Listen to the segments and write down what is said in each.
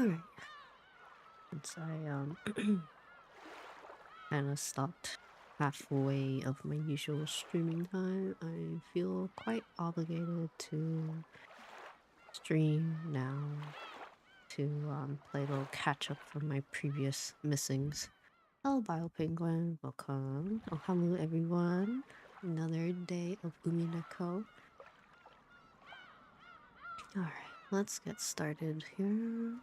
Alright, since I kind of stopped halfway of my usual streaming time, I feel quite obligated to stream now to play a little catch up from my previous missings. Hello, Bio Penguin. Welcome. Oh, hello, everyone. Another day of Umineko. Alright, let's get started here.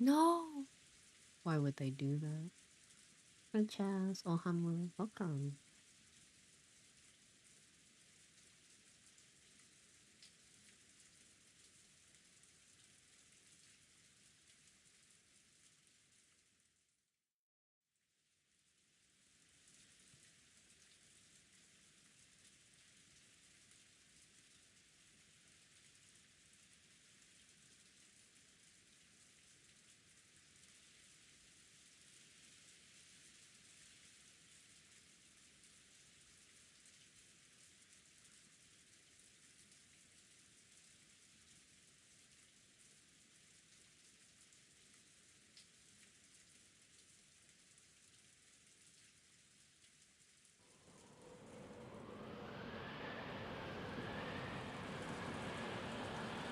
No! Why would they do that? Hi, Chaz. Oh, Hamu. Welcome.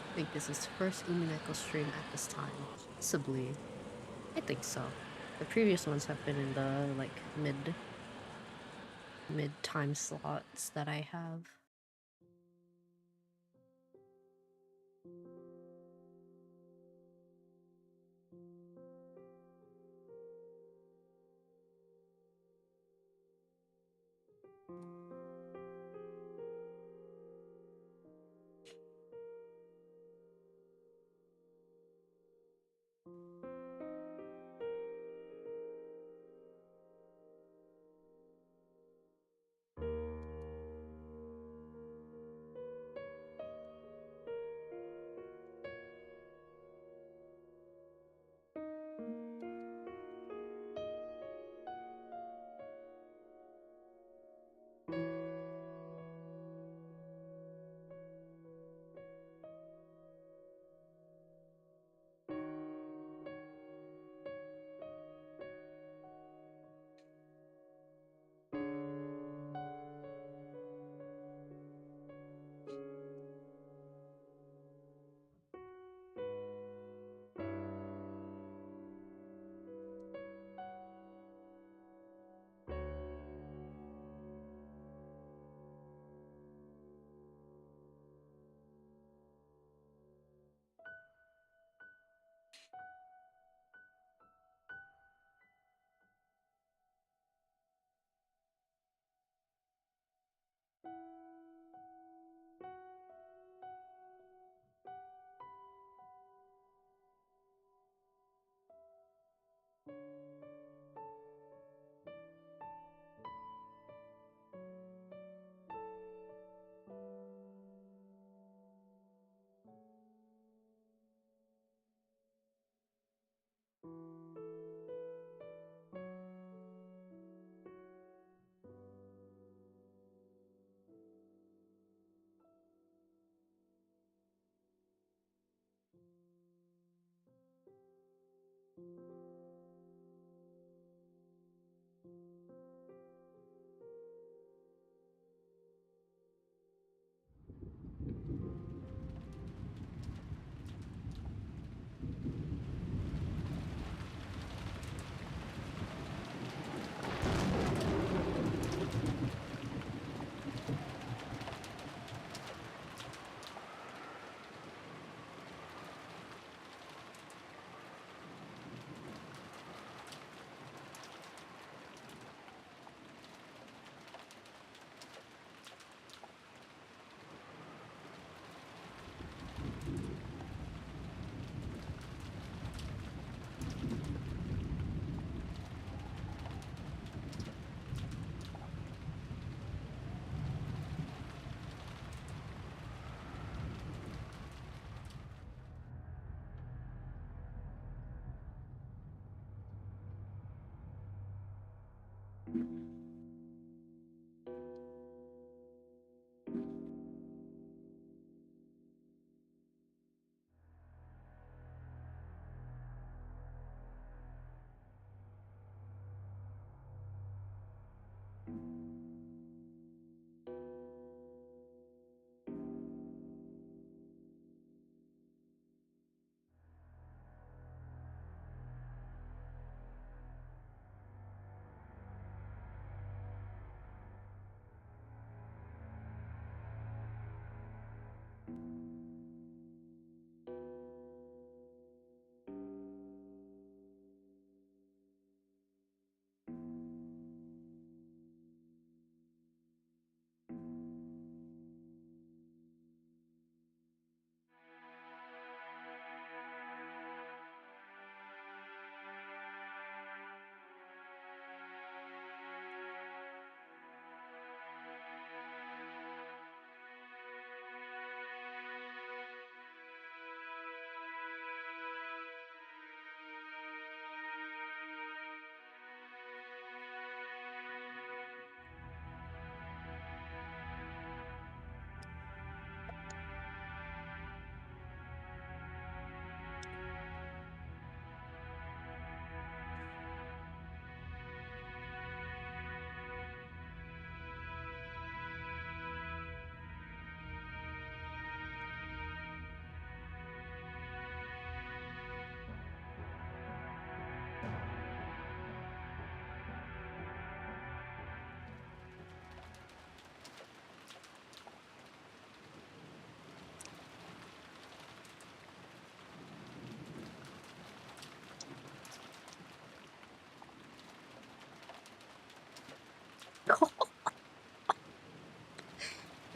I think this is the first Umineko stream at this time. Possibly. I think so. The previous ones have been in the, like, mid time slots that I have.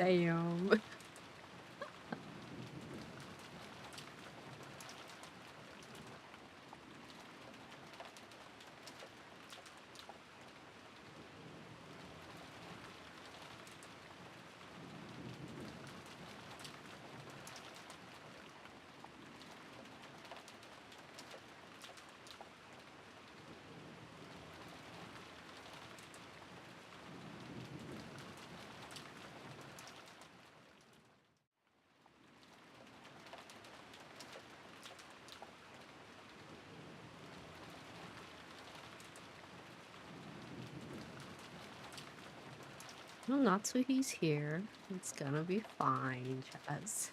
Damn. No, Natsuhi's here. It's gonna be fine, Jazz.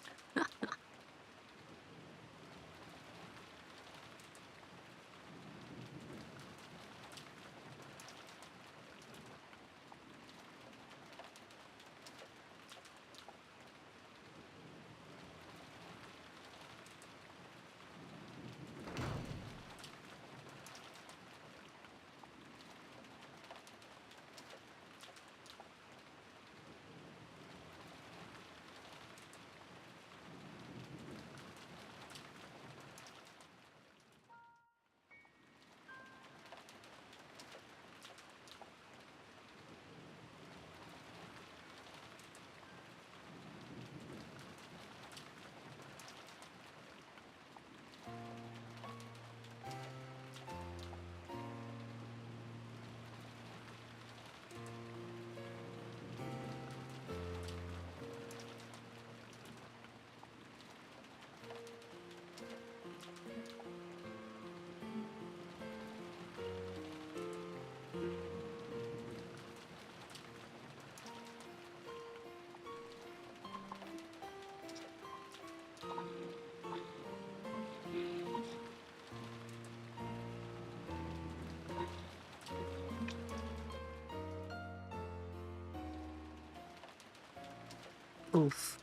Oof.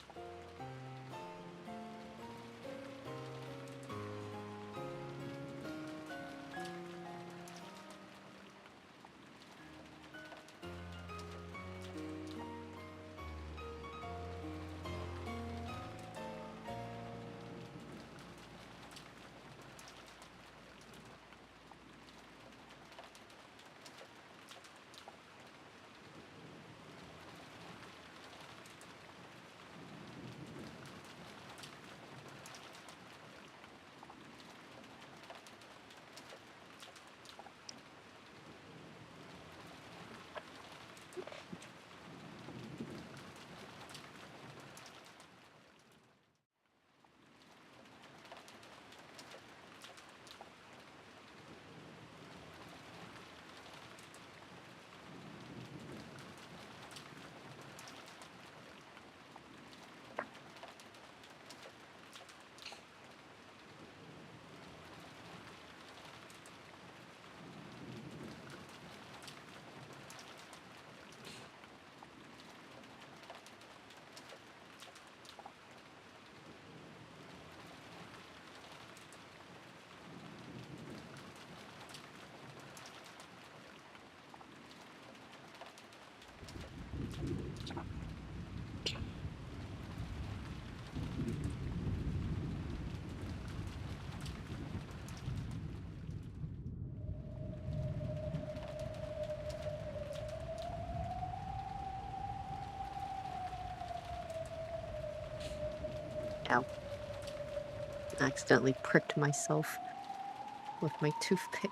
Ow. I accidentally pricked myself with my toothpick.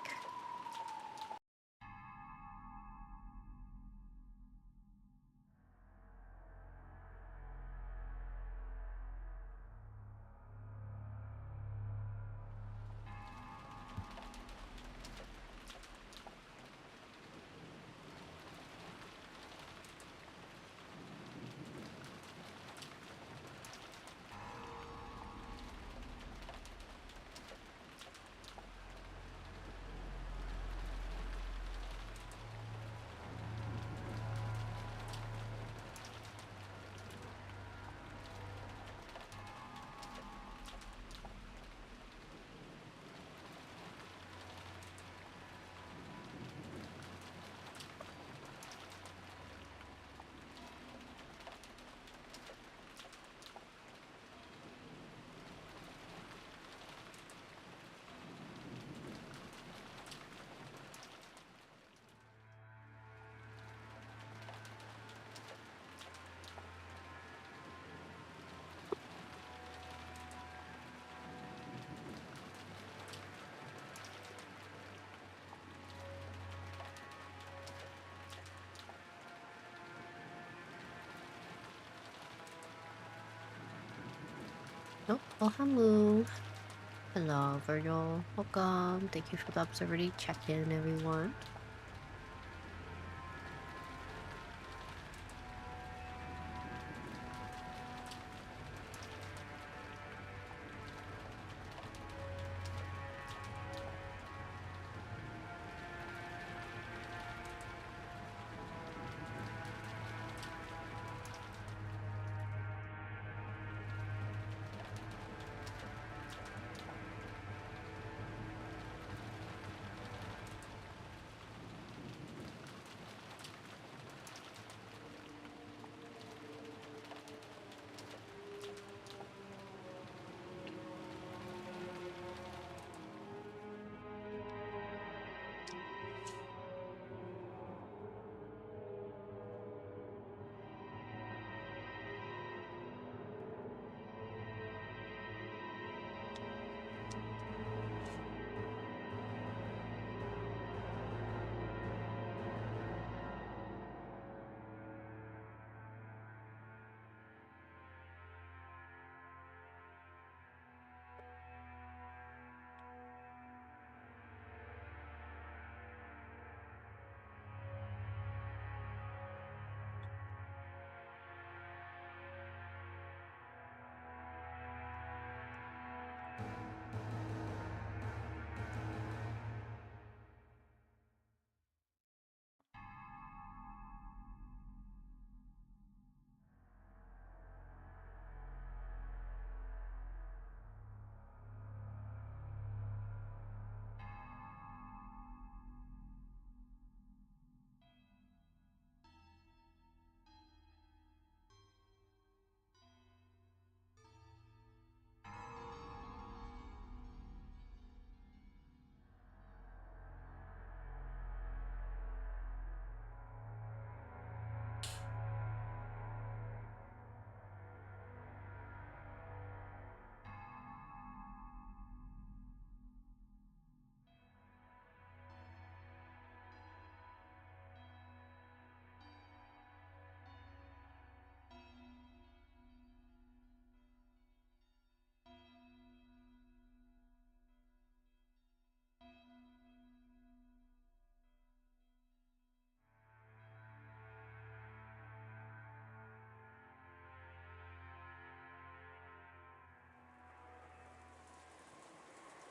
Oh, oh, hello. Hello, Virgil. Welcome. Thank you for the observatory check-in, everyone.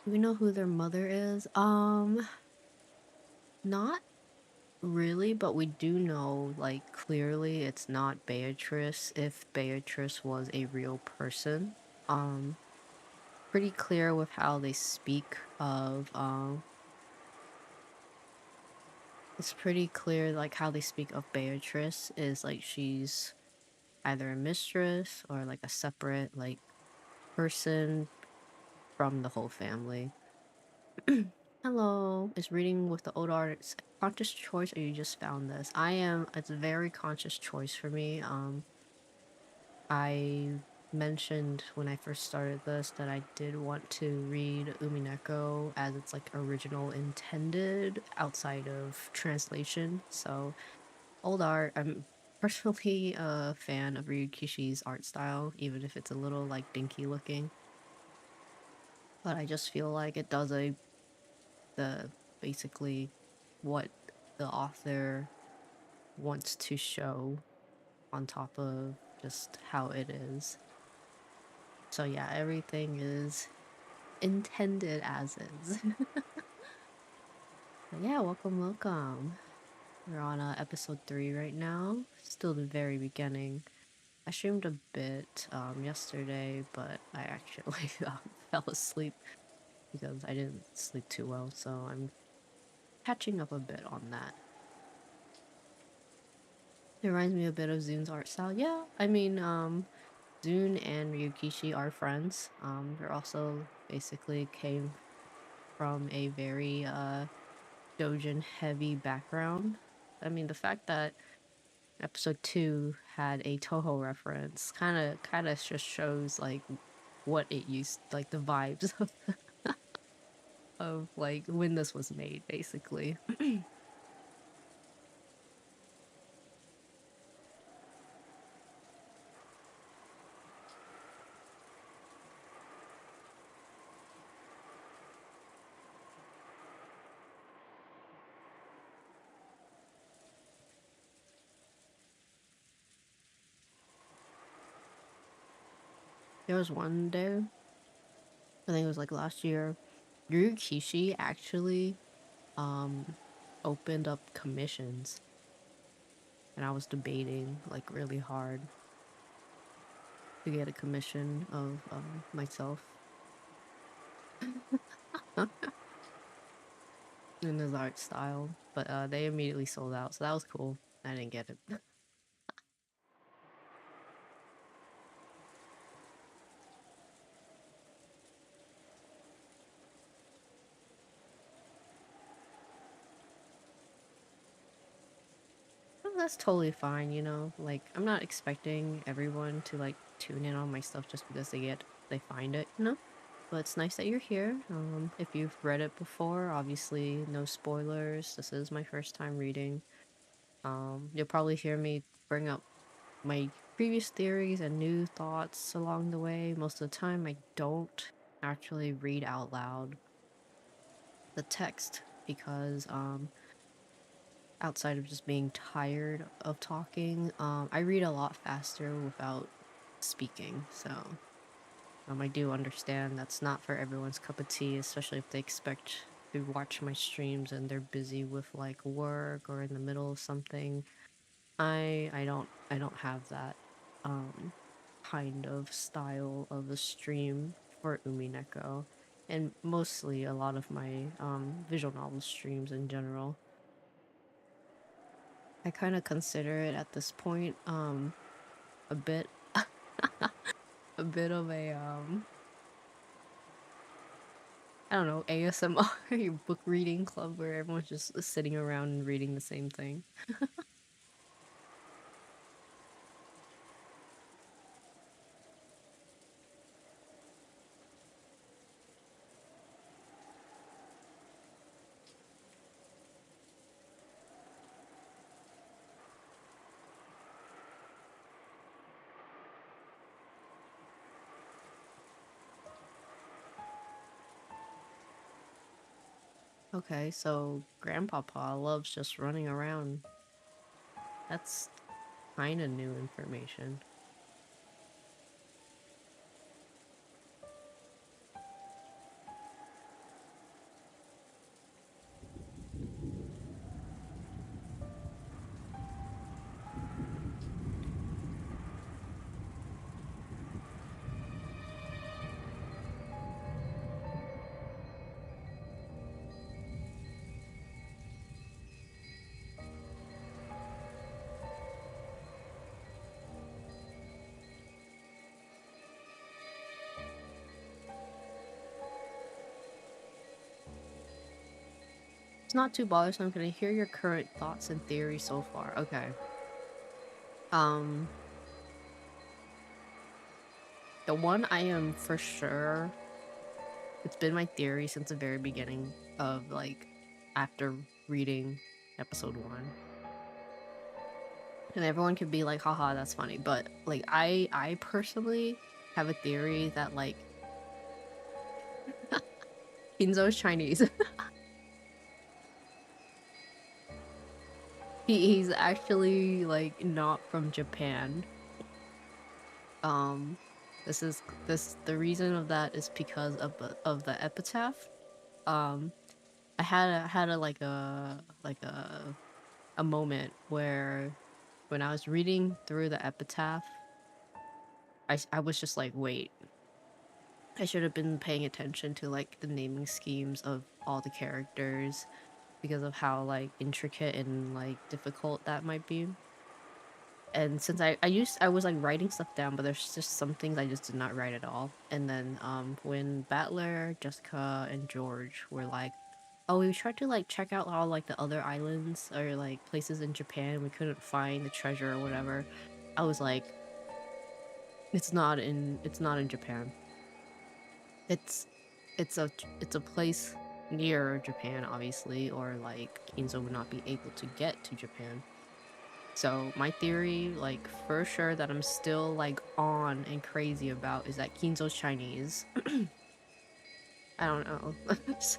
We know who their mother is. Not really, but we do know, like, clearly it's not Beatrice if Beatrice was a real person. Um, Pretty clear with how they speak of, it's pretty clear, like, how they speak of Beatrice is, like, she's either a mistress or, like, a separate, like, person from the whole family. Hello, is reading with the old arts conscious choice or you just found this? It's a very conscious choice for me. I mentioned when I first started this that I did want to read Umineko as its like original intended outside of translation. So old art, I'm personally a fan of Ryukishi's art style, even if it's a little like dinky looking. But I just feel like it does the basically what the author wants to show on top of just how it is. So yeah, everything is intended as is. But yeah, welcome. We're on episode 3 right now. Still the very beginning. I streamed a bit yesterday, but I actually fell asleep because I didn't sleep too well, so I'm catching up a bit on that. It reminds me a bit of Zune's art style. Yeah, I mean, Zune and Ryukishi are friends. They're also basically came from a very Dojin heavy background. I mean, the fact that episode 2 had a Toho reference kind of just shows like what it used, like the vibes of like when this was made, basically. There was one day, I think it was like last year, Ryukishi actually um opened up commissions, and I was debating like really hard to get a commission of myself in his art style, but they immediately sold out, so that was cool. I didn't get it. Well, that's totally fine, you know? Like, I'm not expecting everyone to like tune in on my stuff just because they find it, you know? But it's nice that you're here. If you've read it before, obviously no spoilers. This is my first time reading. You'll probably hear me bring up my previous theories and new thoughts along the way. Most of the time, I don't actually read out loud the text because outside of just being tired of talking, I read a lot faster without speaking. So I do understand that's not for everyone's cup of tea, especially if they expect to watch my streams and they're busy with like work or in the middle of something. I don't have that um kind of style of a stream for Umineko, and mostly a lot of my visual novel streams in general. I kind of consider it at this point a bit a bit of a I don't know, ASMR book reading club where everyone's just sitting around and reading the same thing. Okay, so Grandpapa loves just running around. That's kind of new information. It's not too bothersome. I'm gonna hear your current thoughts and theories so far. Okay. Um, the one I am for sure, it's been my theory since the very beginning of like after reading episode 1. And everyone could be like, haha, that's funny. But like I personally have a theory that like Kinzo is Chinese. He's actually like not from Japan. Um, this the reason of that is because of the epitaph. Um, I had a like a moment where when I was reading through the epitaph, I was just like, wait, I should have been paying attention to like the naming schemes of all the characters because of how like intricate and like difficult that might be. And since I was like writing stuff down, but there's just some things I just did not write at all. And then when Battler, Jessica, and George were like, oh, we tried to like check out all like the other islands or like places in Japan, we couldn't find the treasure or whatever. I was like, it's not in Japan. It's it's a place near Japan, obviously, or like Kinzo would not be able to get to Japan. So my theory, like for sure that I'm still like on and crazy about is that Kinzo's Chinese. I don't know. So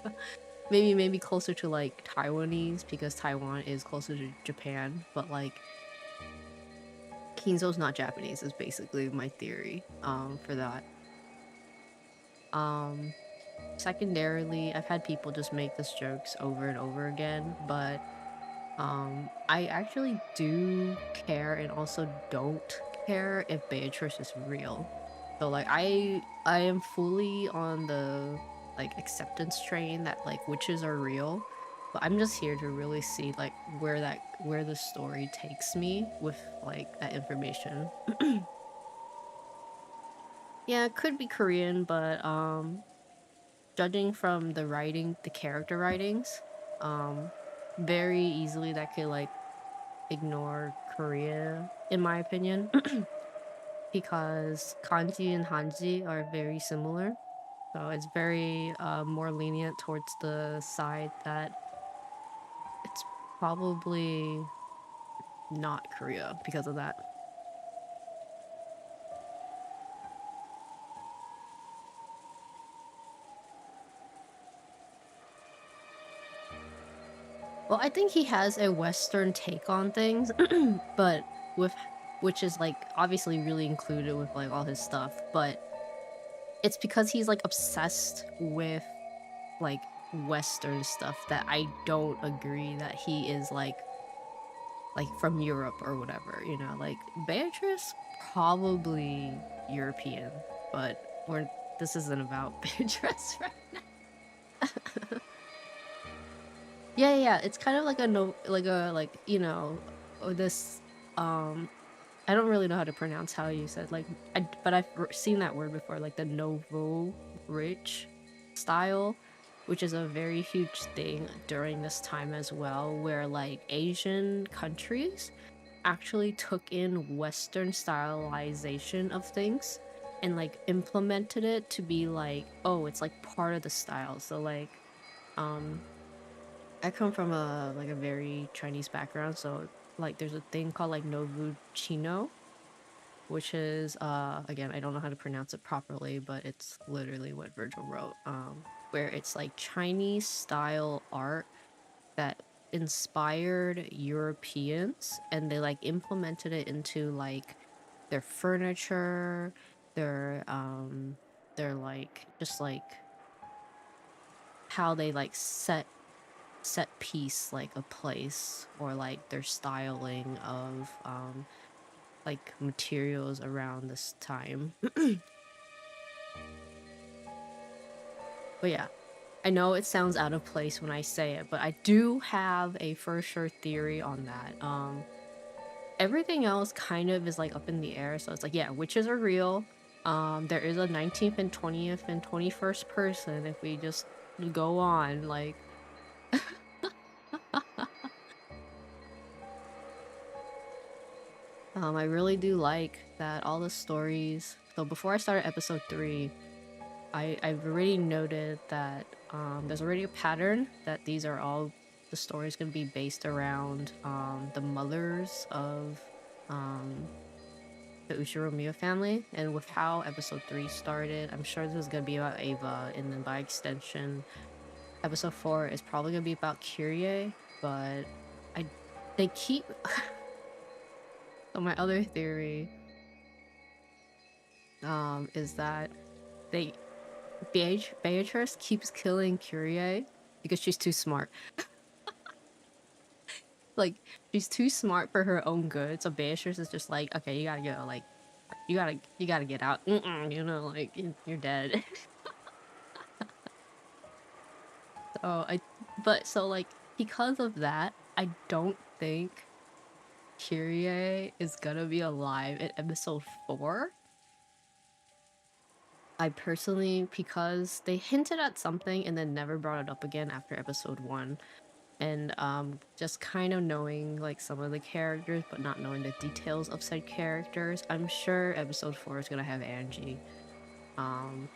maybe closer to like Taiwanese because Taiwan is closer to Japan, but like Kinzo's not Japanese is basically my theory for that. Um, Secondarily, I've had people just make this jokes over and over again, but I actually do care and also don't care if Beatrice is real. So like I am fully on the like acceptance train that like witches are real, but I'm just here to really see like where the story takes me with like that information. Yeah, it could be Korean, but judging from the writing, the character writings, um very easily that could like ignore Korea, in my opinion, because kanji and hanji are very similar. So it's very more lenient towards the side that it's probably not Korea because of that. Well, I think he has a Western take on things, but with which is like obviously really included with like all his stuff, but it's because he's like obsessed with like Western stuff that I don't agree that he is like from Europe or whatever, you know, like Beatrice probably European, but we're this isn't about Beatrice, right? Yeah, yeah, it's kind of like a no like a like, you know, this um I don't really know how to pronounce how you said like but seen that word before, like the nouveau rich style, which is a very huge thing during this time as well, where like Asian countries actually took in Western stylization of things and like implemented it to be like, oh, it's like part of the style. So like, um, I come from a like a very Chinese background, so like there's a thing called like Novu Chino, which is again I don't know how to pronounce it properly, but it's literally what Virgil wrote. Where it's like Chinese style art that inspired Europeans and they like implemented it into like their furniture, their like just like how they like set piece like a place or like their styling of like materials around this time. But yeah, I know it sounds out of place when I say it, but I do have a for sure theory on that. Everything else kind of is like up in the air, so it's like yeah, witches are real. There is a 19th and 20th and 21st person if we just go on like I really do like that all the stories. So before I started episode 3, I've already noted that there's already a pattern that these are all the stories going to be based around the mothers of um, the Uchiromiya family. And with how episode 3 started, I'm sure this is going to be about Ava, and then by extension, episode 4 is probably going to be about Kyrie, but I they keep so my other theory is that they Beatrice keeps killing Kyrie because she's too smart. Like she's too smart for her own good. So Beatrice is just like, okay, you gotta go. Like you gotta get out. You know, like you're dead. So but so like because of that, I don't think Kyrie is gonna be alive in episode 4. I personally, because they hinted at something and then never brought it up again after episode 1. And just kind of knowing like some of the characters but not knowing the details of said characters, I'm sure episode 4 is gonna have Angie,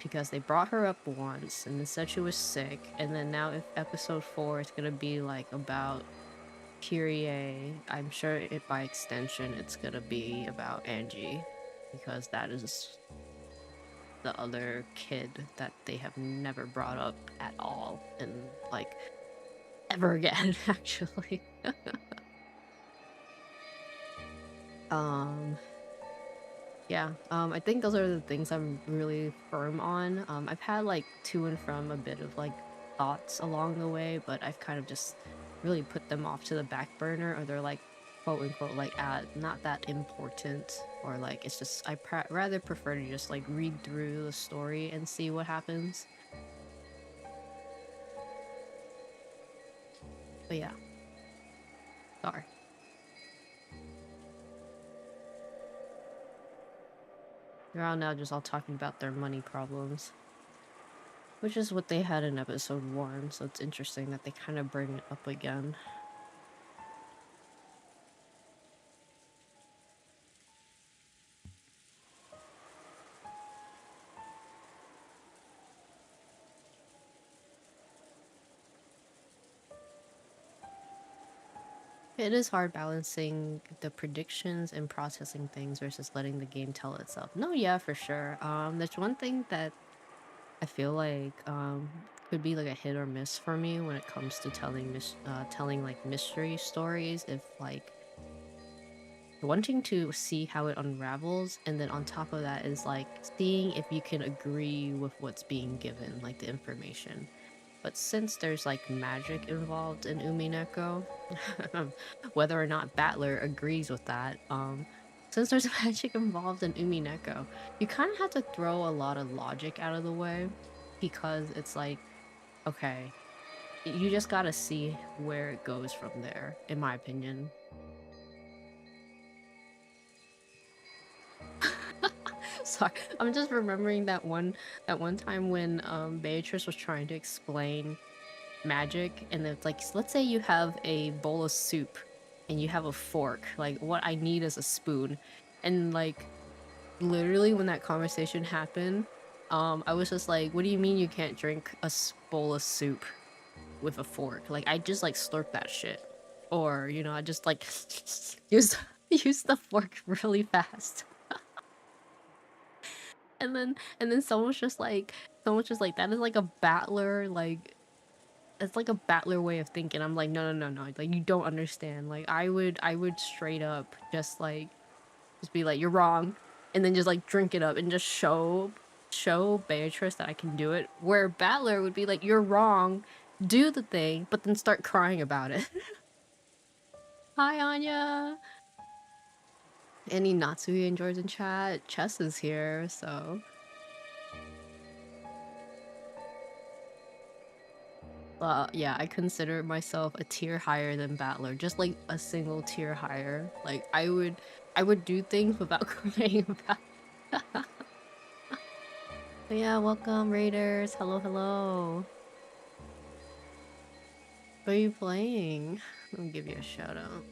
because they brought her up once and then said she was sick, and then now if episode 4 is gonna be like about Kyrie, I'm sure it by extension it's gonna be about Angie, because that is the other kid that they have never brought up at all and like ever again actually. um Yeah, I think those are the things I'm really firm on. I've had like to and from a bit of like thoughts along the way, but I've kind of just really put them off to the back burner, or they're like quote unquote like not that important, or like it's just rather prefer to just like read through the story and see what happens. But yeah, sorry. They're all now just all talking about their money problems, which is what they had in episode 1, so it's interesting that they kind of bring it up again. It is hard balancing the predictions and processing things versus letting the game tell itself. No, yeah, for sure. There's one thing that I feel like could be like a hit or miss for me when it comes to telling like mystery stories. If like wanting to see how it unravels, and then on top of that is like seeing if you can agree with what's being given, like the information. But since there's like magic involved in Umineko, whether or not Battler agrees with that, since there's magic involved in Umineko, you kind of have to throw a lot of logic out of the way, because it's like, okay, you just gotta see where it goes from there, in my opinion. Sorry, I'm just remembering that one time when Beatrice was trying to explain magic, and it's like, let's say you have a bowl of soup and you have a fork, like what I need is a spoon. And like literally when that conversation happened, I was just like, what do you mean you can't drink a bowl of soup with a fork? Like I just like slurp that shit, or I just like use use the fork really fast. And then someone's just like that is like a battler, like it's like a battler way of thinking. I'm like, no, no, no, no. Like, you don't understand. Like, I would straight up just be like, you're wrong, and then just like drink it up and just show Beatrice that I can do it. Where battler would be like, you're wrong, do the thing, but then start crying about it. Hi, Anya. Any Natsuhi enjoys in chat. Chess is here, so. Yeah, I consider myself a tier higher than Battler, just like a single tier higher. Like I would do things without crying about. But yeah, welcome Raiders. Hello, hello. What are you playing? Let me give you a shout out.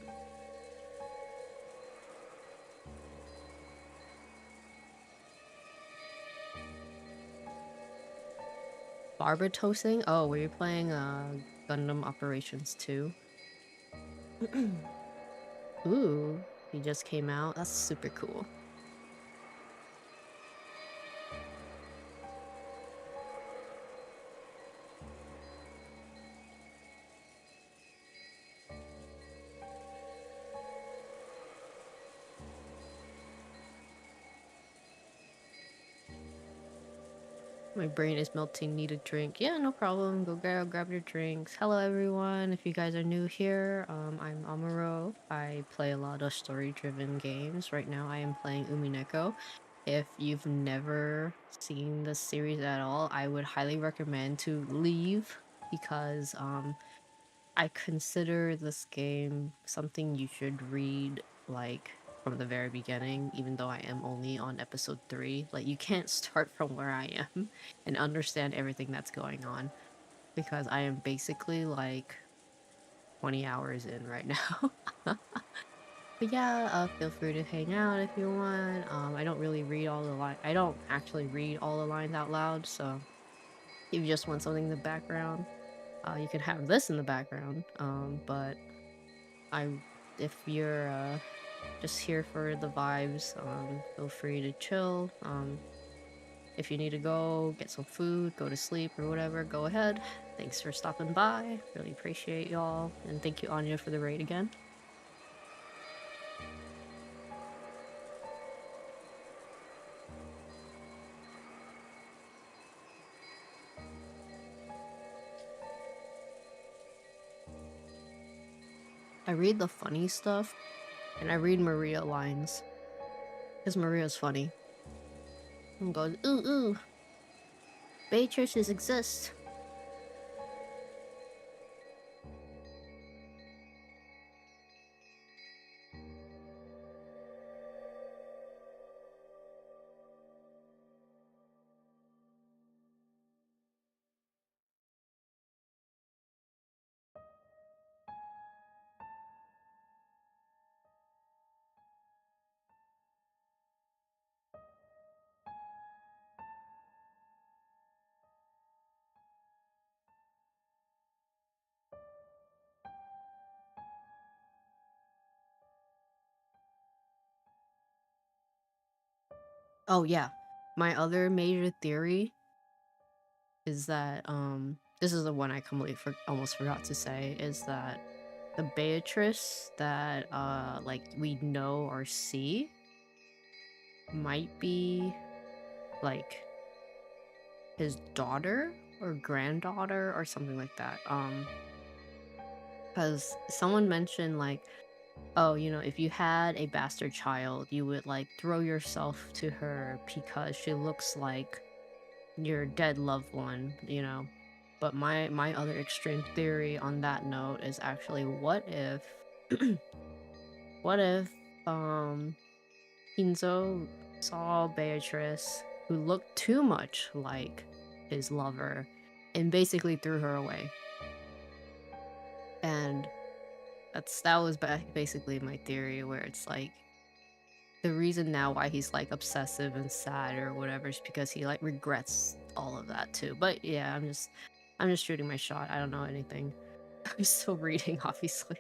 Barber toasting? Oh, were you playing Gundam Operations 2? Ooh, he just came out. That's super cool. My brain is melting, need a drink. Yeah, no problem. Go grab your drinks. Hello everyone. If you guys are new here, I'm Amuro. I play a lot of story-driven games. Right now I am playing Umineko. If you've never seen this series at all, I would highly recommend to leave, because I consider this game something you should read like from the very beginning, even though I am only on episode 3. Like, you can't start from where I am and understand everything that's going on, because I am basically like 20 hours in right now. But yeah, feel free to hang out if you want. I don't really read all the lines. I don't actually read all the lines out loud, so if you just want something in the background, you can have this in the background. But I if you're just here for the vibes, feel free to chill. If you need to go get some food, go to sleep or whatever, go ahead. Thanks for stopping by. Really appreciate y'all. And thank you, Anya, for the raid again. I read the funny stuff and I read Maria lines because Maria's funny and goes, ooh, ooh, Beatrices exist. Oh, yeah. My other major theory is that, this is the one I completely almost forgot to say, is that the Beatrice that, like, we know or see might be, like, his daughter or granddaughter or something like that. Because someone mentioned, like, oh, if you had a bastard child, you would, like, throw yourself to her because she looks like your dead loved one. But my other extreme theory on that note is actually, what if um Hinzo saw Beatrice, who looked too much like his lover, and basically threw her away. And that was basically my theory, where it's like the reason now why he's like obsessive and sad or whatever is because he like regrets all of that too. But yeah, I'm just shooting my shot. I don't know anything. I'm still reading, obviously.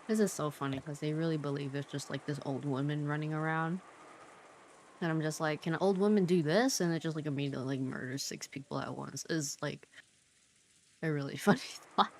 This is so funny because they really believe there's just like this old woman running around. And I'm just like, can an old woman do this? And it just like immediately like murders 6 people at once. Is like a really funny thought.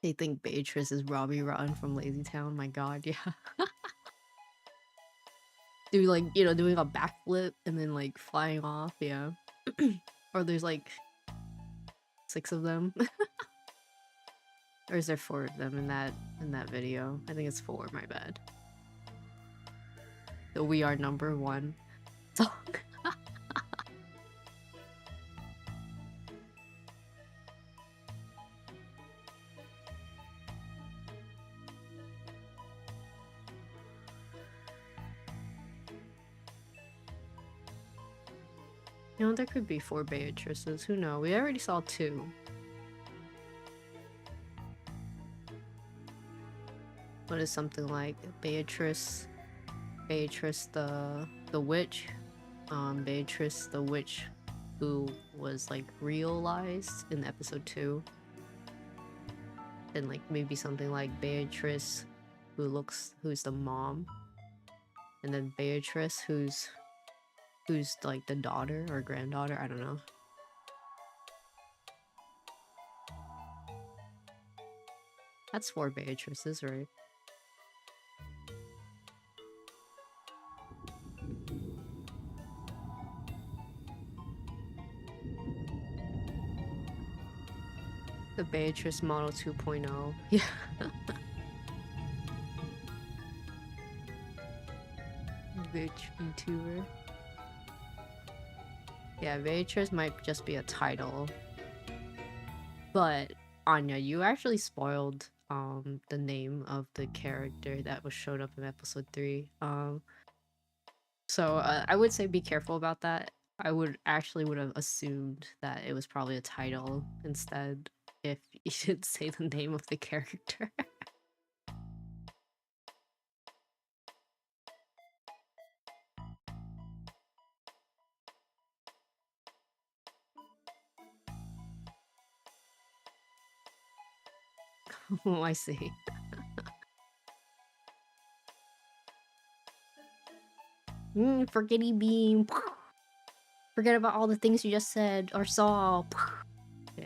They think Beatrice is Robbie Rotten from Lazy Town. My god, yeah. Do like, you know, doing a backflip and then like flying off, yeah. Or there's like 6 of them. Or is there 4 of them in that video? I think it's 4, my bad. The We Are Number One song. You know, there could be 4 Beatrices. Who knows? We already saw 2. What is something like Beatrice the witch, Beatrice the witch who was like realized in episode 2, and like maybe something like Beatrice who's the mom, and then Beatrice who's like the daughter or granddaughter, I don't know. That's 4 Beatrices, right? The Beatrice Model 2.0. Yeah. Bitch VTuber. Yeah, Beatrice might just be a title. But Anya, you actually spoiled the name of the character that was showed up in episode 3. So I would say be careful about that. I would have assumed that it was probably a title instead if you should say the name of the character. Oh, I see. Forgetty beam. Forget about all the things you just said or saw. Yeah.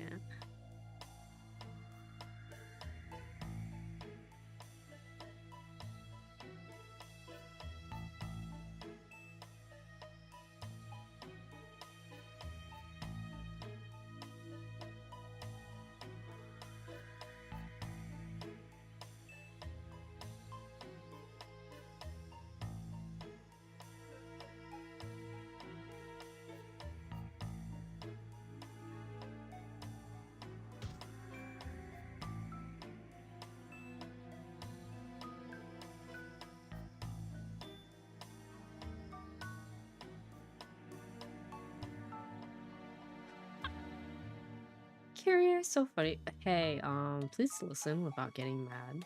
Curious, so funny. Hey, please listen without getting mad.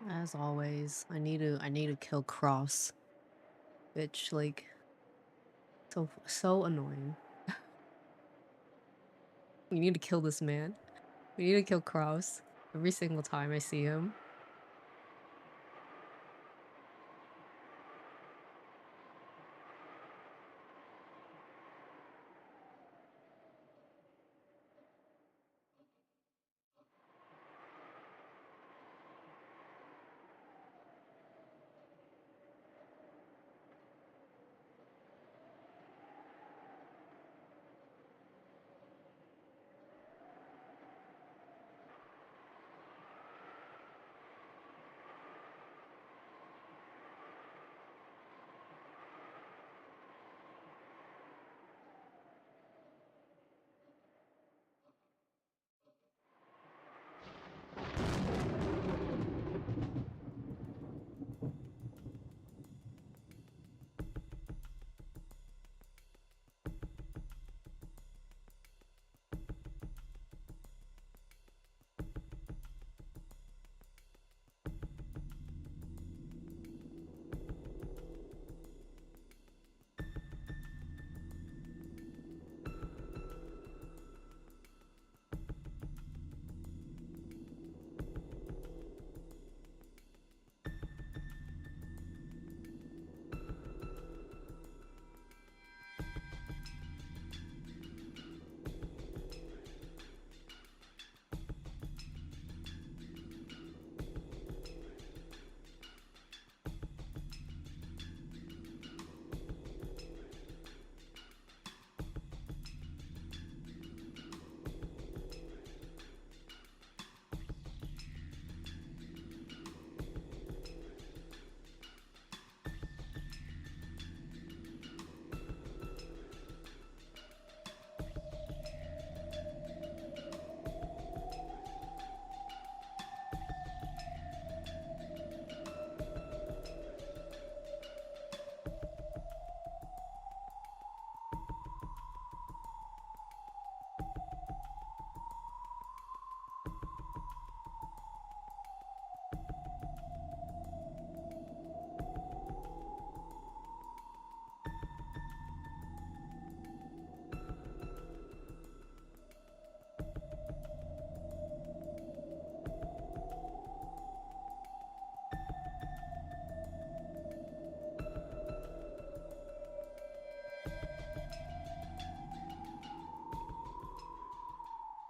As always, I need to kill Cross, which like so annoying. We need to kill this man. We need to kill Cross every single time I see him.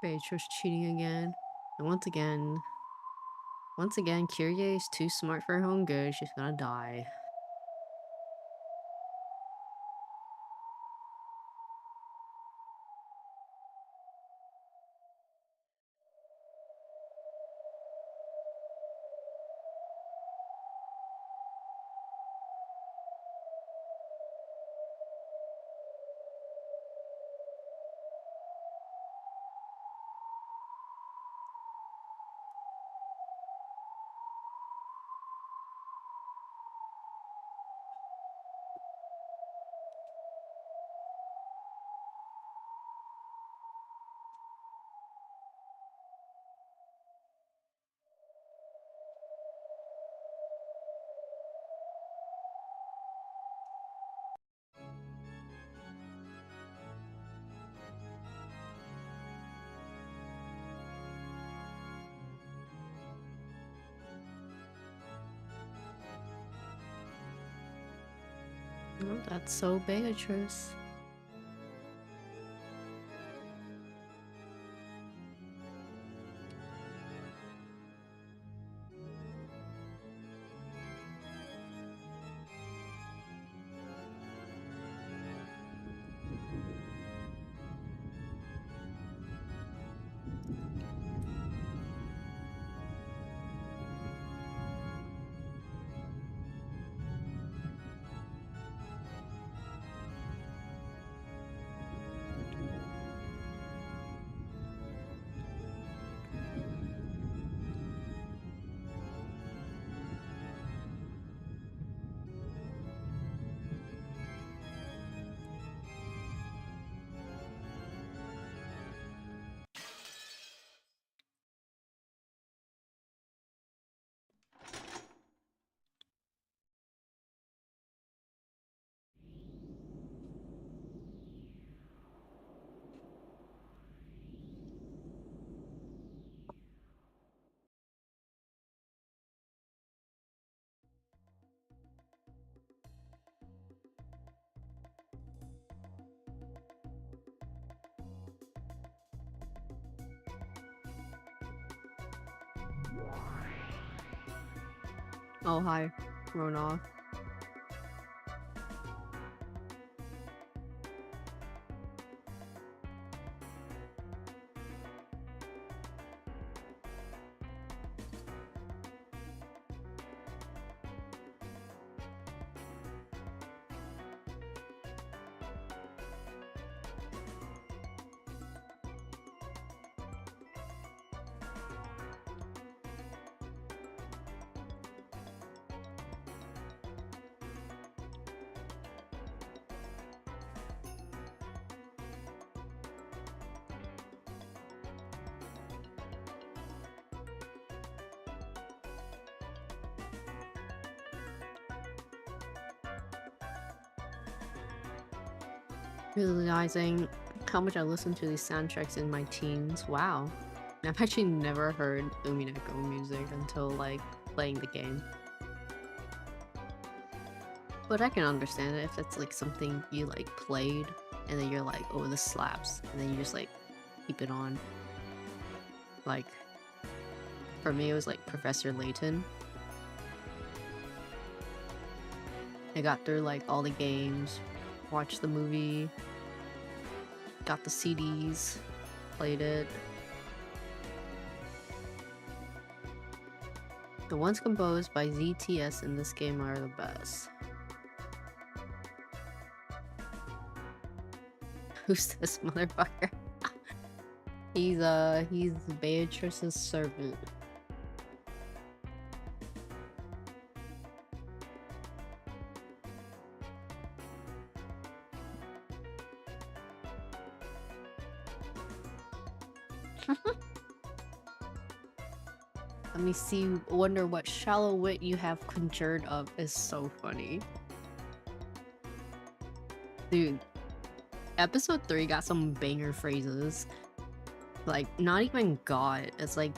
Beatrice cheating again. And once again, Kyrie is too smart for her own good. She's gonna die. Oh, that's so Beatrice. Oh, hi, Rona. Realizing how much I listened to these soundtracks in my teens. Wow. I've actually never heard Umineko music until like playing the game. But I can understand it if it's like something you like played and then you're like, oh, this slaps, and then you just like keep it on. Like, for me, it was like Professor Layton. I got through like all the games, watched the movie, got the CDs, played it. The ones composed by ZTS in this game are the best. Who's this motherfucker? He's Beatrice's servant. Let me see, wonder what shallow wit you have conjured up is so funny. Dude, episode 3 got some banger phrases. Like, not even God. It's like,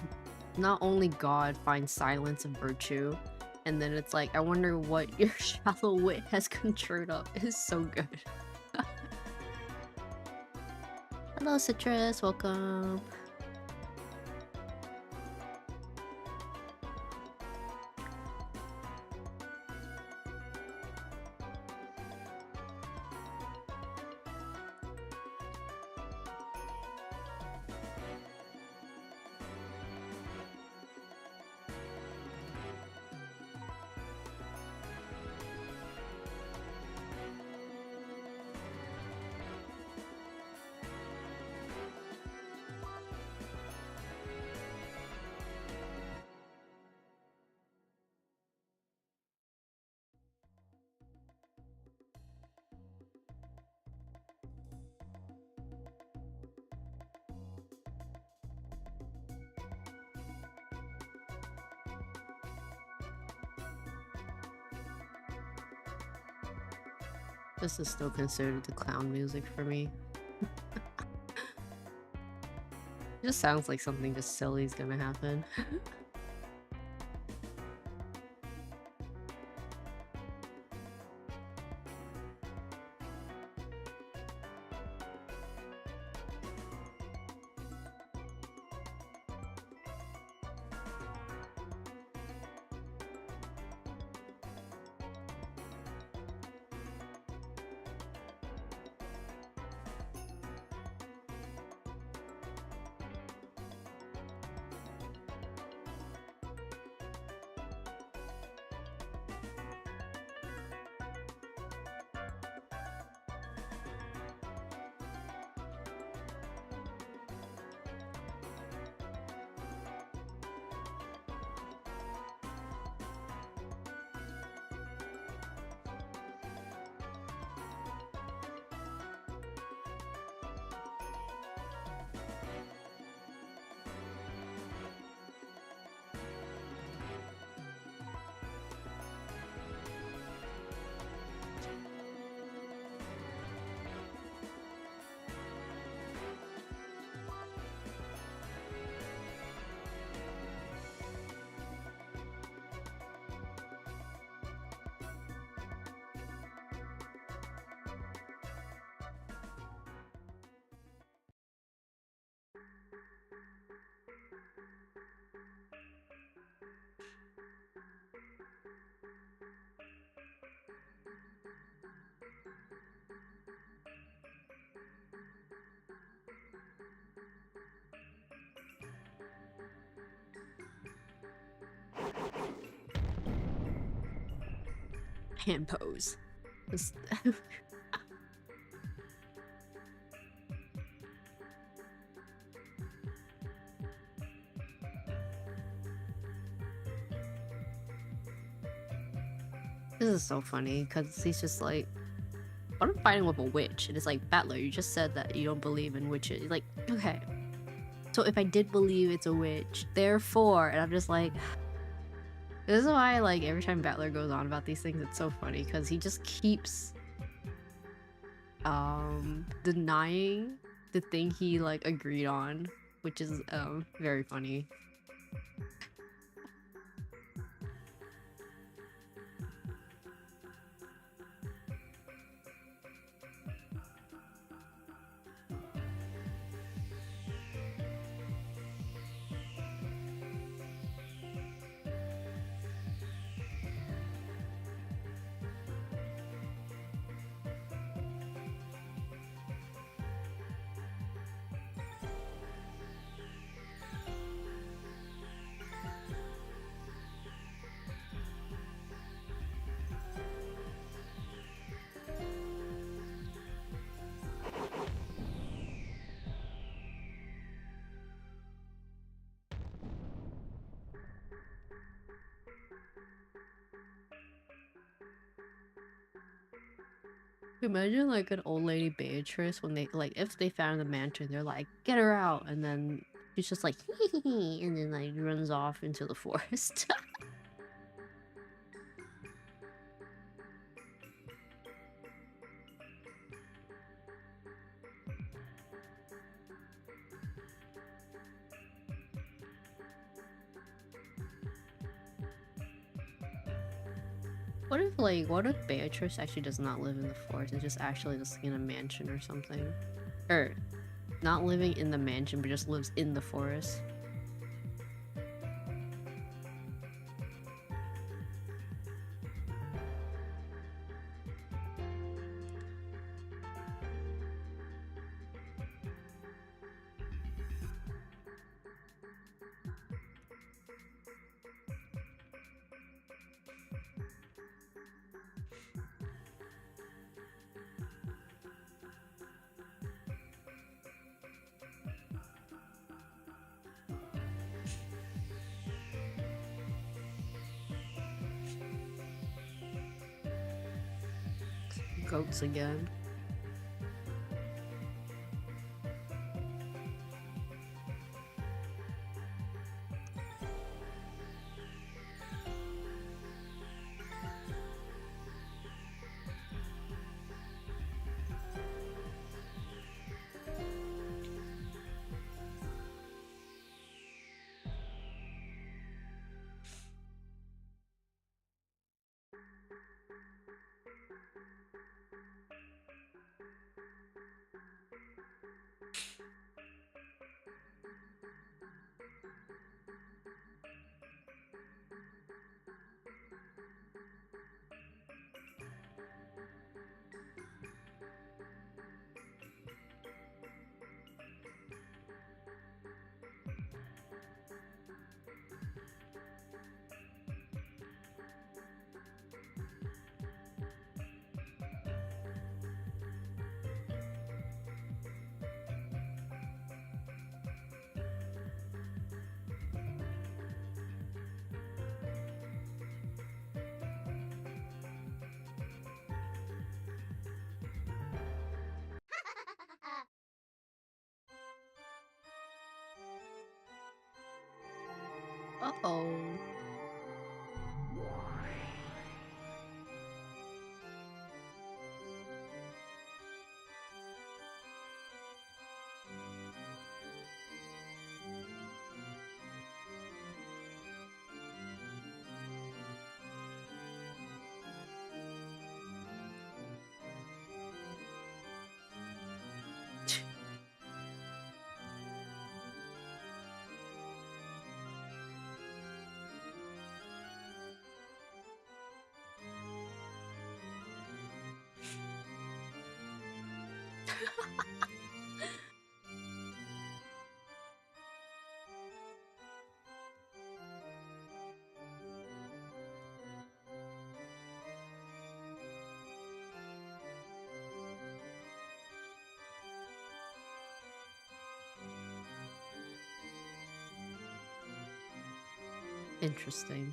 not only God finds silence and virtue, and then it's like, I wonder what your shallow wit has conjured up is so good. Hello, Citrus, welcome. This is still considered the clown music for me. It just sounds like something just silly is gonna happen. hand pose. Just this is so funny because he's just like, what I'm fighting with a witch, and it's like, Battler, you just said that you don't believe in witches. He's like, okay, so if I did believe it's a witch, therefore, and I'm just like, this is why, like, every time Battler goes on about these things, it's so funny because he just keeps denying the thing he like agreed on, which is very funny. Imagine like an old lady Beatrice when they like, if they found the mansion, they're like, get her out, and then she's just like and then like runs off into the forest. What if Beatrice actually does not live in the forest and just actually just in a mansion or something? Or not living in the mansion but just lives in the forest? Goats again. Uh-oh. Interesting.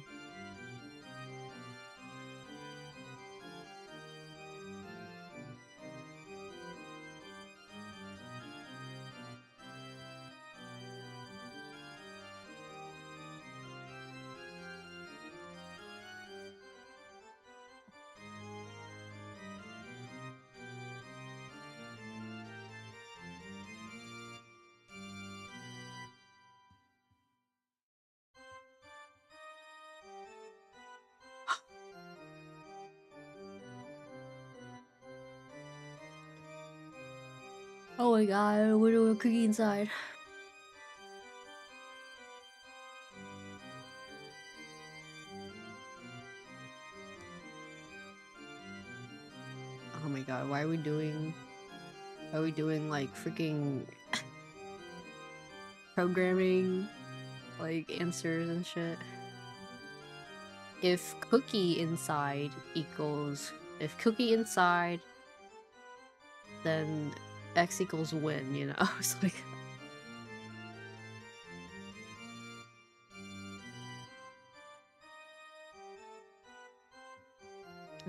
Oh my god, what do we cookie inside? Oh my god, why are we doing like freaking programming like answers and shit? If cookie inside, then x equals win, you know? It's like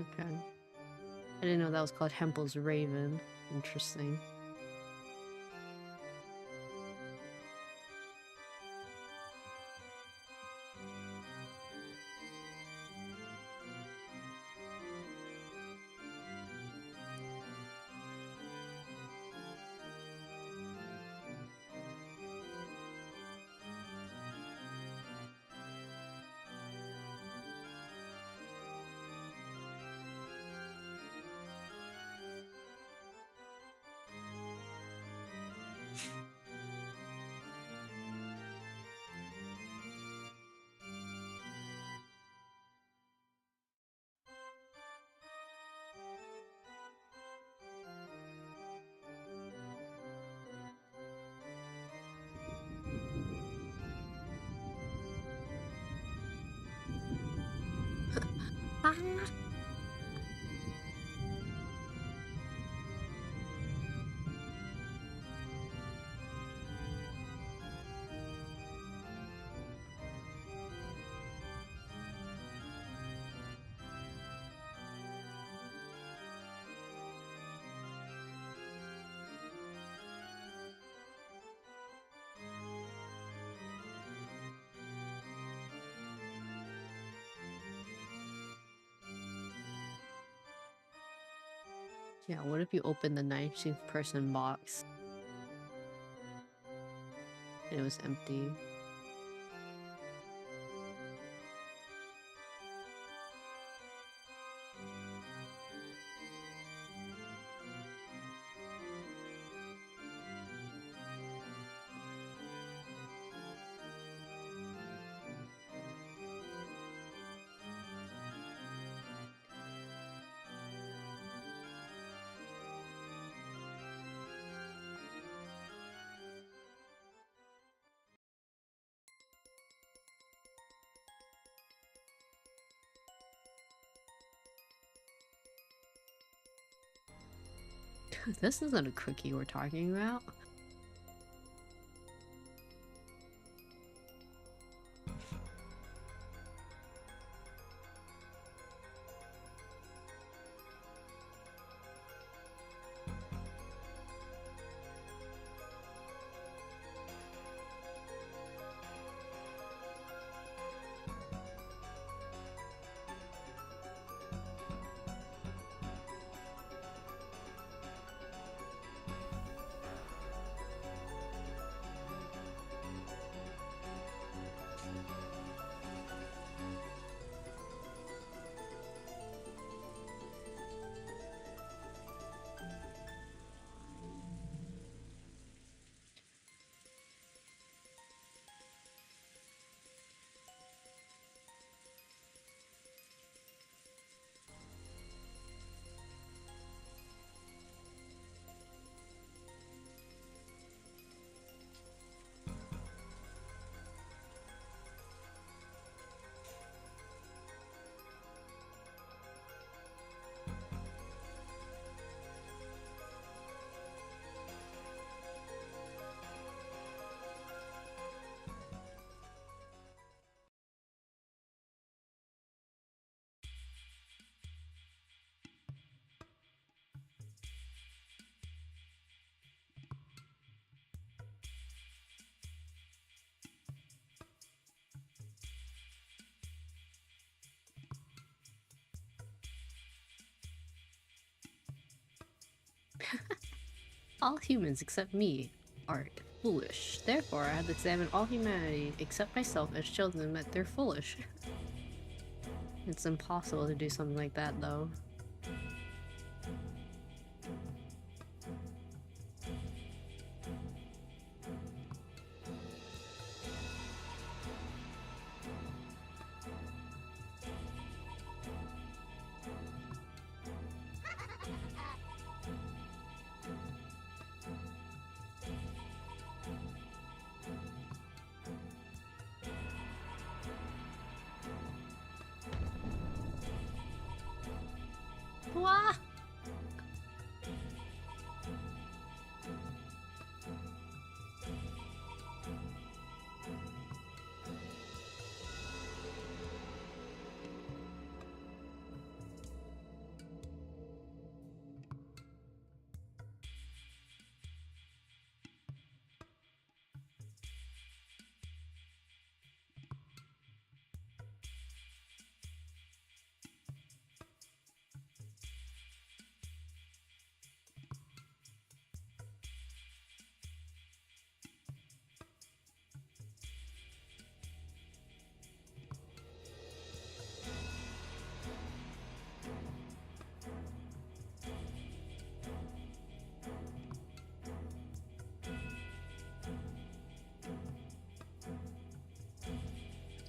okay. I didn't know that was called Hempel's Raven. Interesting. Ah. Yeah, what if you open the 19th person box and it was empty? This isn't a cookie we're talking about. All humans except me are foolish. Therefore, I have to examine all humanity except myself and show them that they're foolish. It's impossible to do something like that, though. Wah!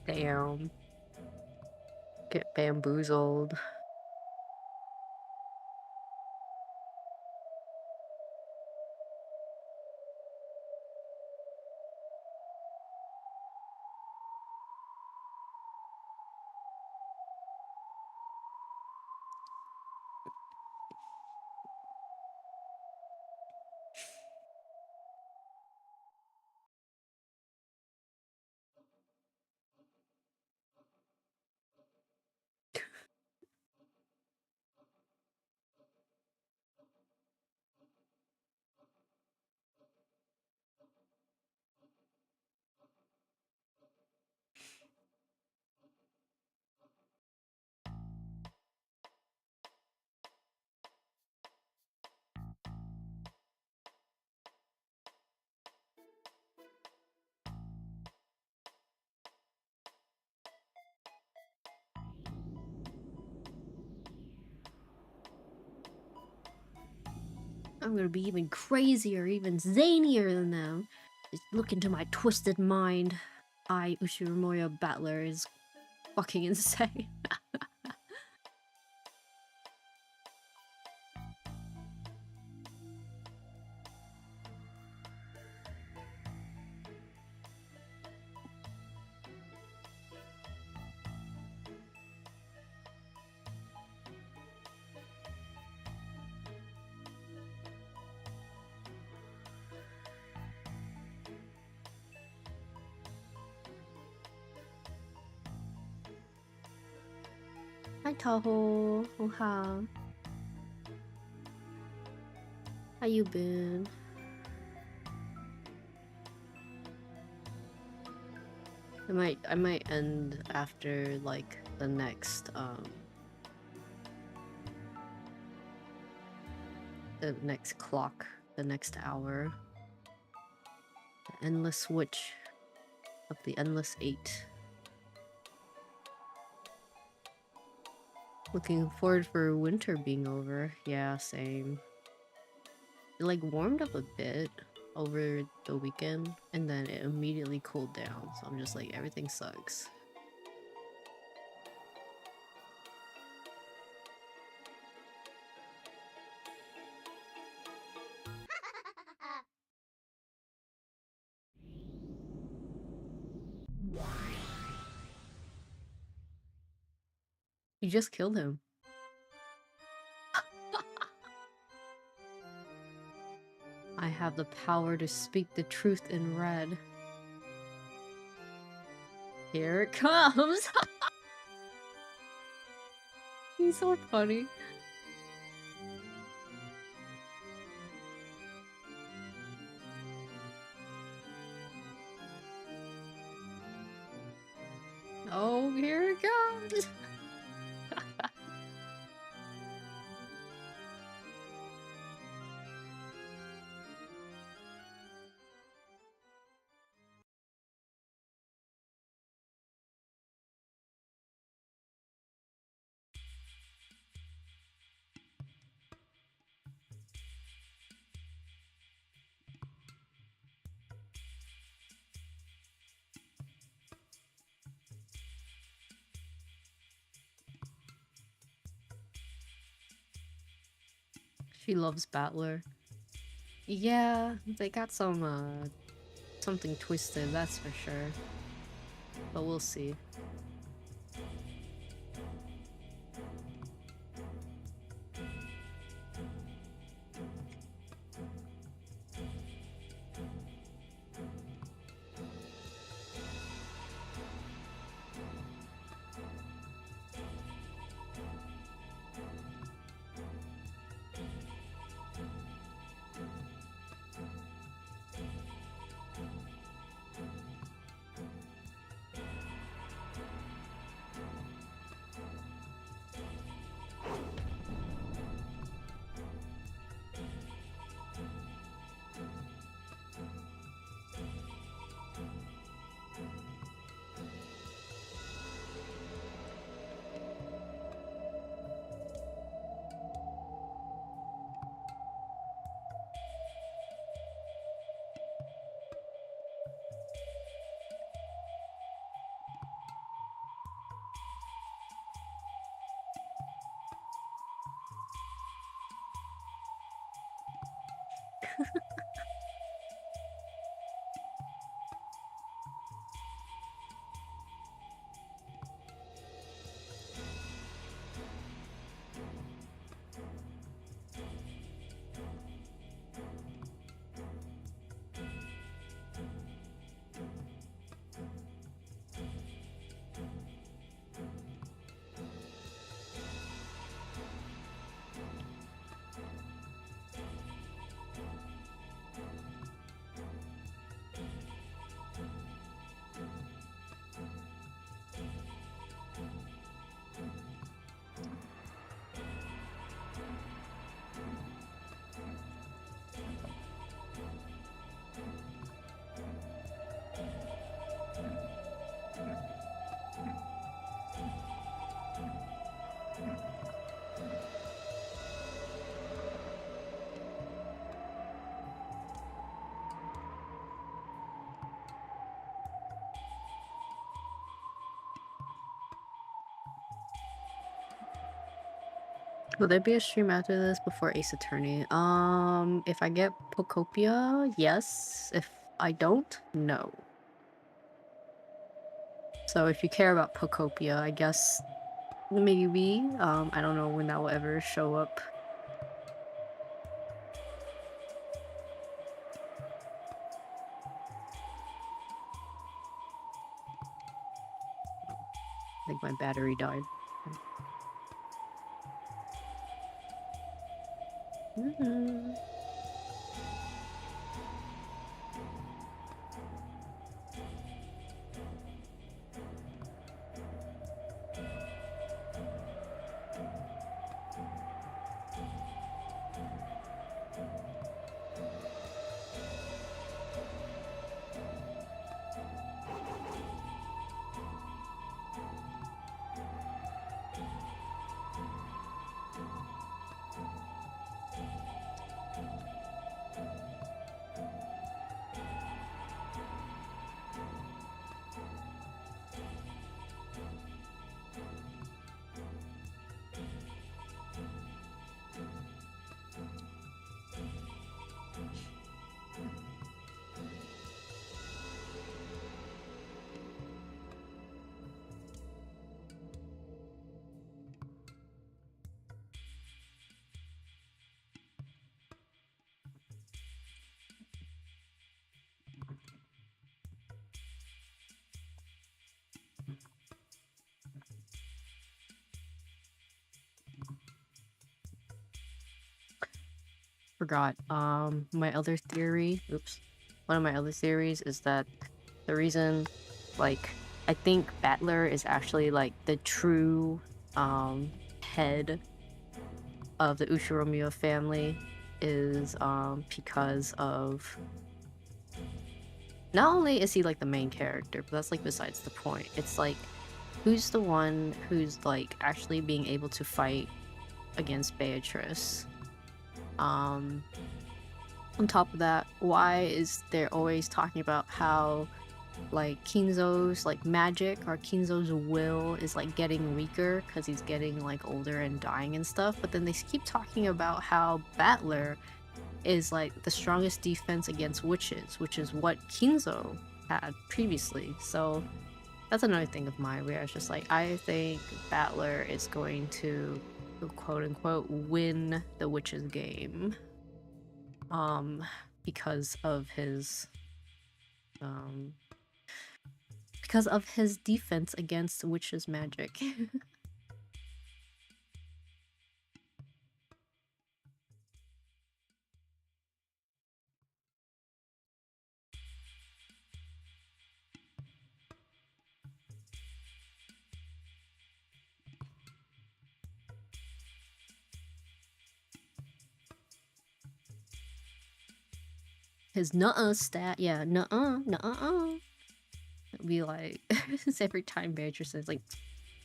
Damn. Get bamboozled. I'm gonna be even crazier, even zanier than them. Just look into my twisted mind. Ushimoya Battler is fucking insane. Hi Taho. Oh ha. How you been? I might end after like the next clock, the next hour. The endless switch of the endless 8. Looking forward for winter being over. Yeah, same. It like warmed up a bit over the weekend and then it immediately cooled down. So I'm just like, everything sucks. You just killed him. I have the power to speak the truth in red. Here it comes! He's so funny. Oh, here it comes! She loves Battler. Yeah, they got some something twisted, that's for sure. But we'll see. Will there be a stream after this before Ace Attorney? If I get Pocopia, yes. If I don't, no. So if you care about Pocopia, I guess maybe. I don't know when that will ever show up. I think my battery died. Forgot. My other theory, one of my other theories is that the reason, like, I think Battler is actually, like, the true, head of the Ushiromiya family is, because of... Not only is he, like, the main character, but that's, like, besides the point. It's, like, who's the one who's, like, actually being able to fight against Beatrice? On top of that, why is there always talking about how like Kinzo's like magic or Kinzo's will is like getting weaker because he's getting like older and dying and stuff. But then they keep talking about how Battler is like the strongest defense against witches, which is what Kinzo had previously. So that's another thing of mine where it's just like, I think Battler is going to quote unquote win the witches game. Because of his defense against witches magic. His nuh-uh stat, yeah, nuh-uh, nuh-uh. It'd be like, it's every time Beatrice says, like,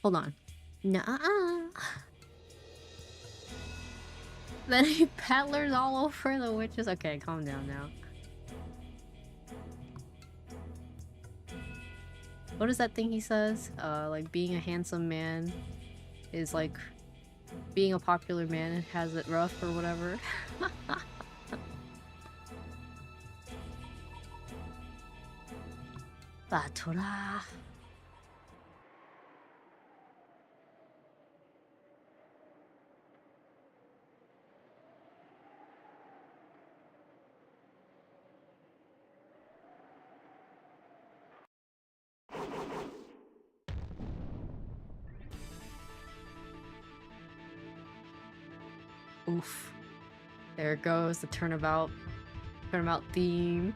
hold on, nuh-uh. Then he paddlers all over the witches. Okay, calm down now. What is that thing he says? Like, being a handsome man is like being a popular man and has it rough or whatever. Batora. Oof. There it goes, the turnabout theme.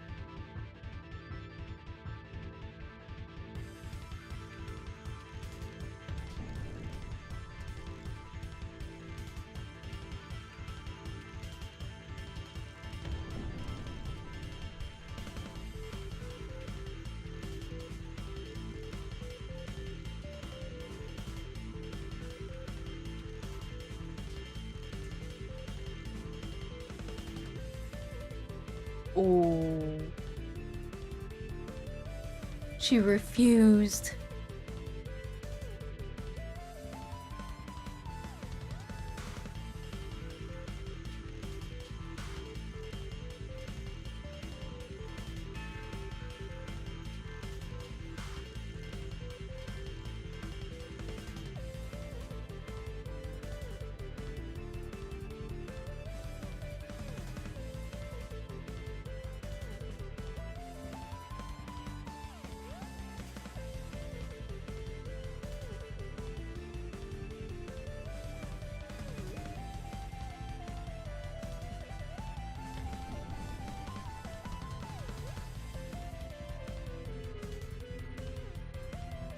Oh. She refused.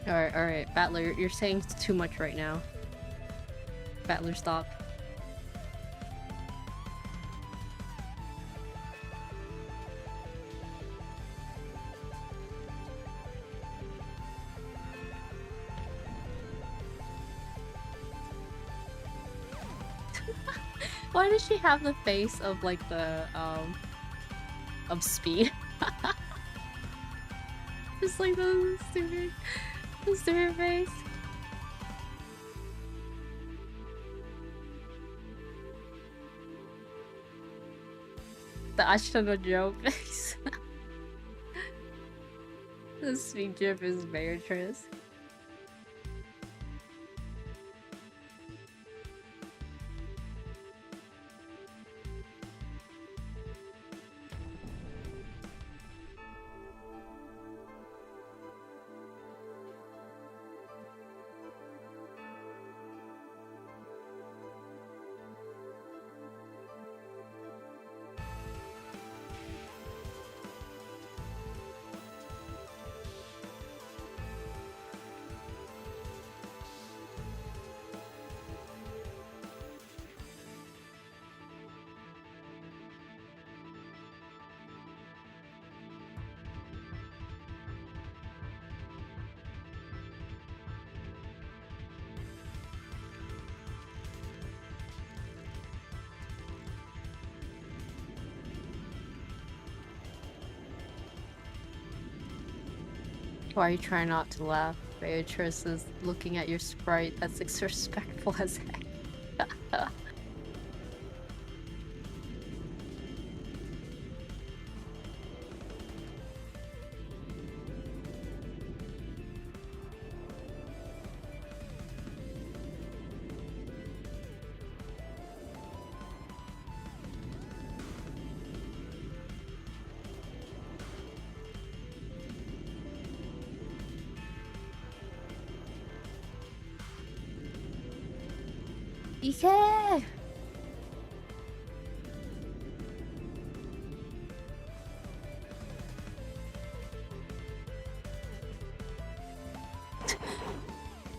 Alright, Battler, you're saying too much right now. Battler, stop. Why does she have the face of like the of Speed? Just like the stupid face. The Ashton Joe face. The Speed gif is Beatrice. Why are you trying not to laugh? Beatrice is looking at your sprite. That's disrespectful as heck. Yeah.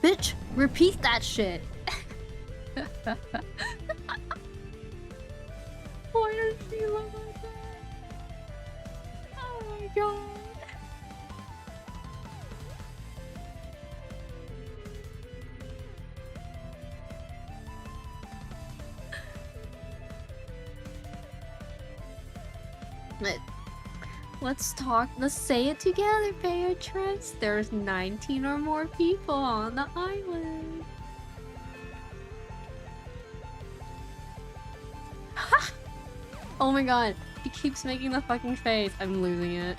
Bitch, repeat that shit. Why does she look like that? Oh my god. Let's talk. Let's say it together, Beatrice. There's 19 or more people on the island. Oh my god. He keeps making the fucking face. I'm losing it.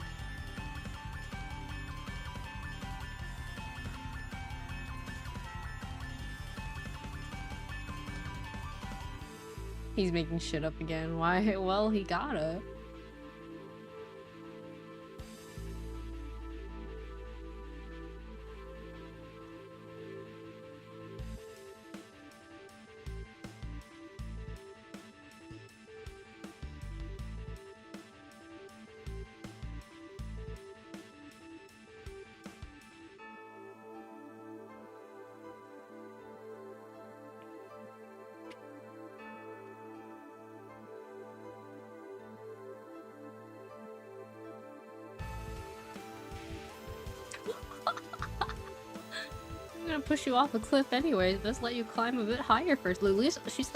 He's making shit up again. Why? Well, he gotta. I'm gonna push you off a cliff anyways. Let's let you climb a bit higher first. Lulu's, she's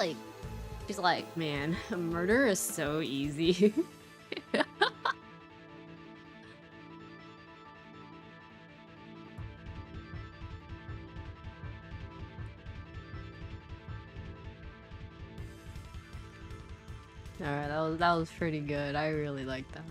like, man, murder is so easy. Alright, that was pretty good. I really like that.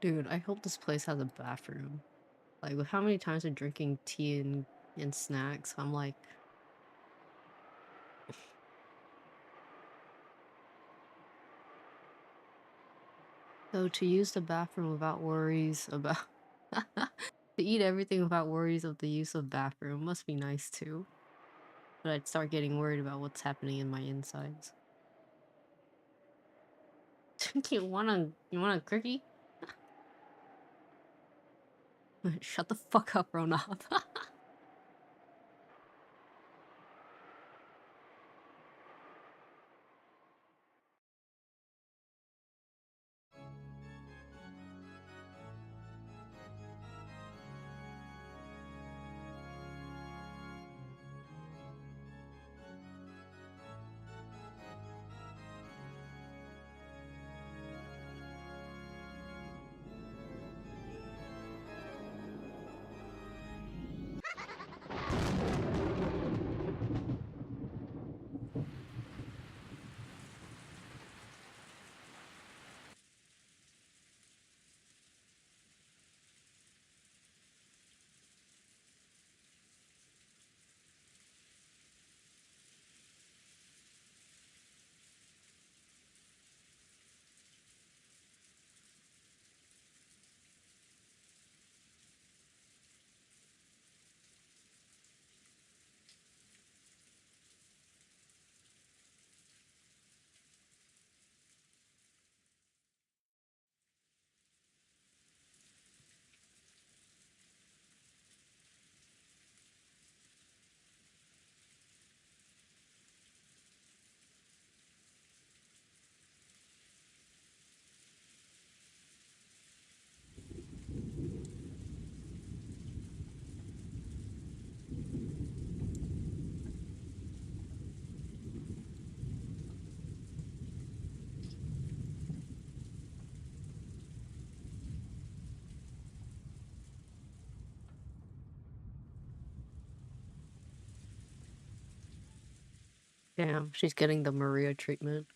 Dude, I hope this place has a bathroom. Like, with how many times I'm drinking tea and snacks, I'm like... So to use the bathroom without worries about... to eat everything without worries of the use of bathroom must be nice too. But I'd start getting worried about what's happening in my insides. You want a cookie? Shut the fuck up, Ronald. Damn, she's getting the Maria treatment.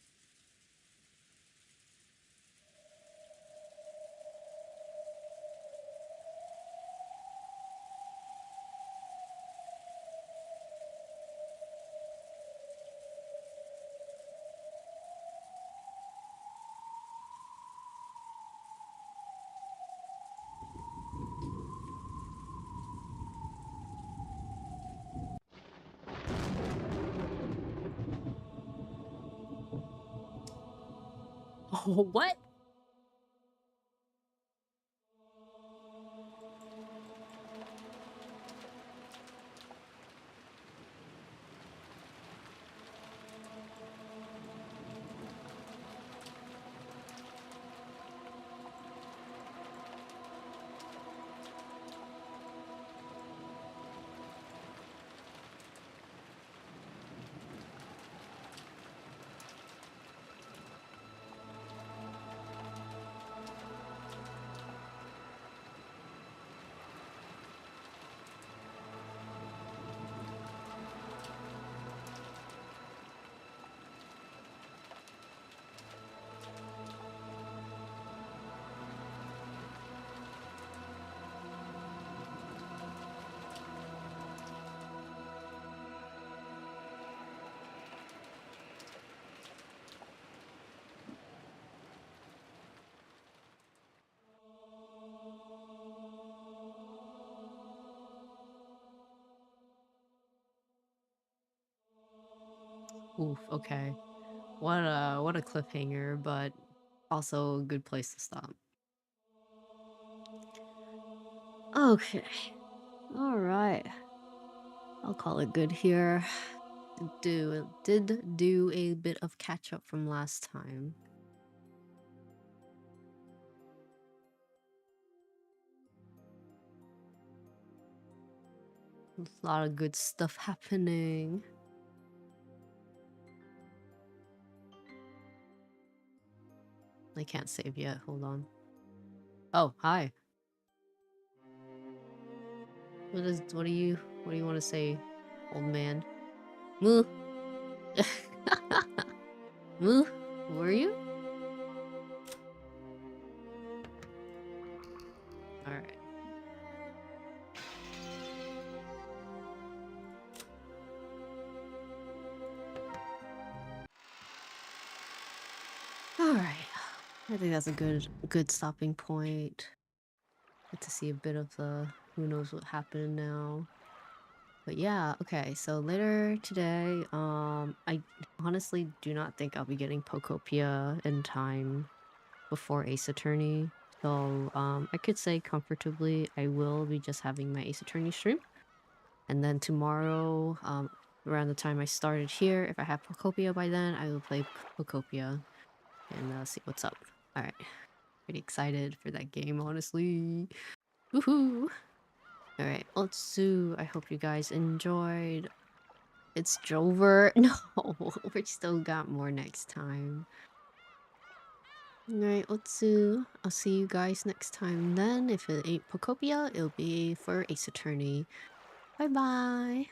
Oh, what? Oof, okay. What a cliffhanger, but also a good place to stop. Okay. All right. I'll call it good here. Did do a bit of catch up from last time. There's a lot of good stuff happening. I can't save yet. Hold on. Oh, hi. What do you want to say, old man? Moo. Moo, were you? All right. All right. I think that's a good stopping point. Get to see a bit of the who knows what happened now. But yeah, okay. So later today, I honestly do not think I'll be getting Pokopia in time before Ace Attorney. So I could say comfortably I will be just having my Ace Attorney stream. And then tomorrow, around the time I started here, if I have Pokopia by then, I will play Pokopia and see what's up. Alright. Pretty excited for that game, honestly. Woohoo! Alright, Otsu, I hope you guys enjoyed. It's Drover. No, we still got more next time. Alright, Otsu, I'll see you guys next time then. If it ain't Pokopia, it'll be for Ace Attorney. Bye bye!